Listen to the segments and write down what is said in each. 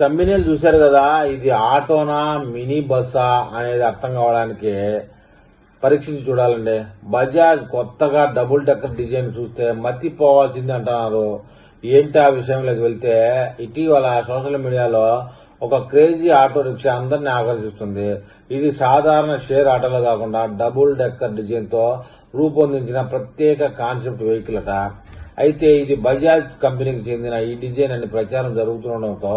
తమ్మినేలు చూశారు కదా, ఇది ఆటోనా మినీ బస్సా అనేది అర్థం కావడానికి పరీక్షించి చూడాలండి. బజాజ్ కొత్తగా డబుల్ డెక్కర్ డిజైన్ చూస్తే మతిపోవాల్సింది అంటున్నారు. ఏంటి ఆ విషయంలోకి వెళ్తే, ఇటీవల సోషల్ మీడియాలో ఒక క్రేజీ ఆటో రిక్షా అందరినీ ఆకర్షిస్తుంది. ఇది సాధారణ షేర్ ఆటోలో కాకుండా డబుల్ డెక్కర్ డిజైన్ తో రూపొందించిన ప్రత్యేక కాన్సెప్ట్ వెహికల్ అట. అయితే ఇది బజాజ్ కంపెనీకి చెందిన ఈ డిజైన్ అని ప్రచారం జరుగుతుండటంతో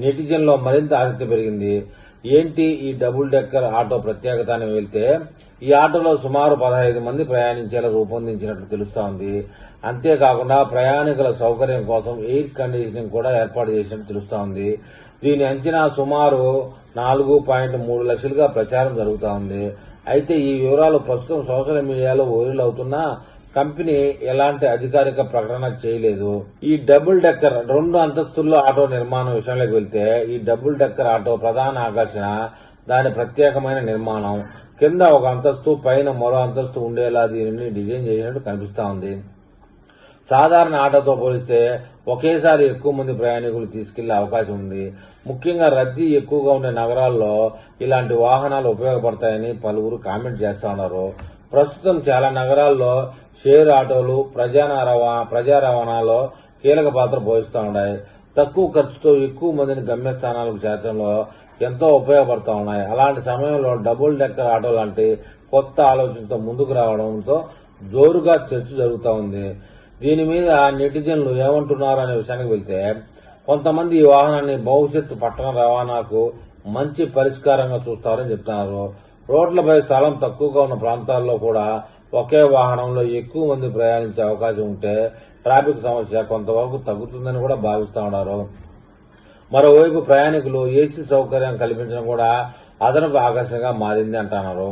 నెటిజన్లో మరింత ఆసక్తి పెరిగింది. ఏంటి ఈ డబుల్ డెక్కర్ ఆటో ప్రత్యేకత అని వెళ్తే, ఈ ఆటోలో సుమారు 15 మంది ప్రయాణించేలా రూపొందించినట్లు తెలుస్తోంది. అంతేకాకుండా ప్రయాణికుల సౌకర్యం కోసం ఎయిర్ కండిషనింగ్ కూడా ఏర్పాటు చేసినట్టు తెలుస్తోంది. దీని అంచనా సుమారు 4.3 లక్షలుగా ప్రచారం జరుగుతోంది. అయితే ఈ వివరాలు ప్రస్తుతం సోషల్ మీడియాలో వైరల్ అవుతున్నా కంపెనీ ఎలాంటి అధికారిక ప్రకటన చేయలేదు. ఈ డబుల్ డెక్కర్ 2 అంతస్తుల్లో ఆటో నిర్మాణం విషయంలోకి వెళ్తే, ఈ డబుల్ డెక్కర్ ఆటో ప్రధాన ఆకర్షణ దాని ప్రత్యేకమైన నిర్మాణం. కింద ఒక అంతస్తు, పైన మరో అంతస్తు ఉండేలా దీనిని డిజైన్ చేసినట్టు కనిపిస్తా ఉంది. సాధారణ ఆటోతో పోలిస్తే ఒకేసారి ఎక్కువ మంది ప్రయాణికులు తీసుకెళ్లే అవకాశం ఉంది. ముఖ్యంగా రద్దీ ఎక్కువగా ఉండే నగరాల్లో ఇలాంటి వాహనాలు ఉపయోగపడతాయని పలువురు కామెంట్ చేస్తా ఉన్నారు. ప్రస్తుతం చాలా నగరాల్లో షేర్ ఆటోలు ప్రజా రవాణాలో కీలక పాత్ర పోషిస్తూ ఉన్నాయి. తక్కువ ఖర్చుతో ఎక్కువ మందిని గమ్యస్థానాలకు చేర్చడంలో ఎంతో ఉపయోగపడుతూ ఉన్నాయి. అలాంటి సమయంలో డబుల్ డెక్కర్ ఆటో లాంటి కొత్త ఆలోచనతో ముందుకు రావడంతో జోరుగా చర్చ జరుగుతూ ఉంది. దీని మీద నెటిజన్లు ఏమంటున్నారు అనే విషయానికి వెళ్తే, కొంతమంది ఈ వాహనాన్ని భవిష్యత్తు పట్టణ రవాణాకు మంచి పరిష్కారంగా చూస్తారని చెప్తున్నారు. రోడ్లపై స్థలం తక్కువగా ఉన్న ప్రాంతాల్లో కూడా ఒకే వాహనంలో ఎక్కువ మంది ప్రయాణించే అవకాశం ఉంటే ట్రాఫిక్ సమస్య కొంతవరకు తగ్గుతుందని కూడా భావిస్తూ ఉన్నారు. మరోవైపు ప్రయాణికులు ఏసీ సౌకర్యం కల్పించడం కూడా అదనపు ఆకర్షణగా మారింది అంటున్నారు.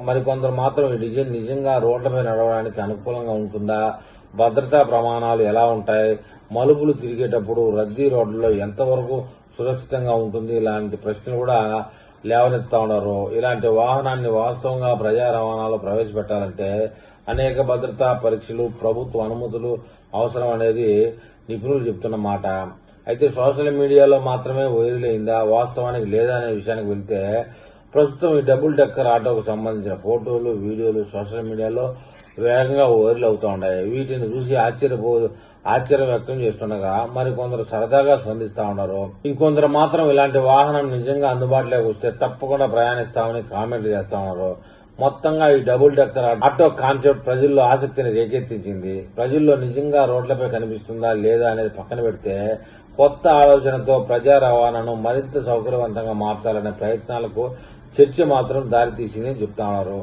మరికొందరు మాత్రం ఈ డిజైన్ నిజంగా రోడ్లపై నడవడానికి అనుకూలంగా ఉంటుందా, భద్రతా ప్రమాణాలు ఎలా ఉంటాయి, మలుపులు తిరిగేటప్పుడు రద్దీ రోడ్లలో ఎంతవరకు సురక్షితంగా ఉంటుంది, ఇలాంటి ప్రశ్నలు కూడా లేవనెత్తా ఉన్నారు. ఇలాంటి వాహనాన్ని వాస్తవంగా ప్రజా రవాణాలో ప్రవేశపెట్టాలంటే అనేక భద్రతా పరీక్షలు, ప్రభుత్వ అనుమతులు అవసరం అనేది నిపుణులు చెప్తున్న మాట. అయితే సోషల్ మీడియాలో మాత్రమే వైరల్ అయిందా, వాస్తవానికి లేదా అనే విషయానికి వెళ్తే, ప్రస్తుతం ఈ డబుల్ డెక్కర్ ఆటోకు సంబంధించిన ఫోటోలు, వీడియోలు సోషల్ మీడియాలో వేగంగా వైరల్ అవుతూ ఉన్నాయి. వీటిని చూసి ఆశ్చర్యం వ్యక్తం చేస్తుండగా మరికొందరు సరదాగా స్పందిస్తా ఉన్నారు. ఇంకొందరు మాత్రం ఇలాంటి వాహనం నిజంగా అందుబాటులోకి వస్తే తప్పకుండా ప్రయాణిస్తామని కామెంట్లు చేస్తా ఉన్నారు. మొత్తంగా ఈ డబుల్ డెక్కర్ ఆటో కాన్సెప్ట్ ప్రజల్లో ఆసక్తిని రేకెత్తించింది. ప్రజల్లో నిజంగా రోడ్లపై కనిపిస్తుందా లేదా అనేది పక్కన పెడితే, కొత్త ఆలోచనతో ప్రజా రవాణాను మరింత సౌకర్యవంతంగా మార్చాలనే ప్రయత్నాలకు చర్చ మాత్రం దారితీసిందని చెప్తా ఉన్నారు.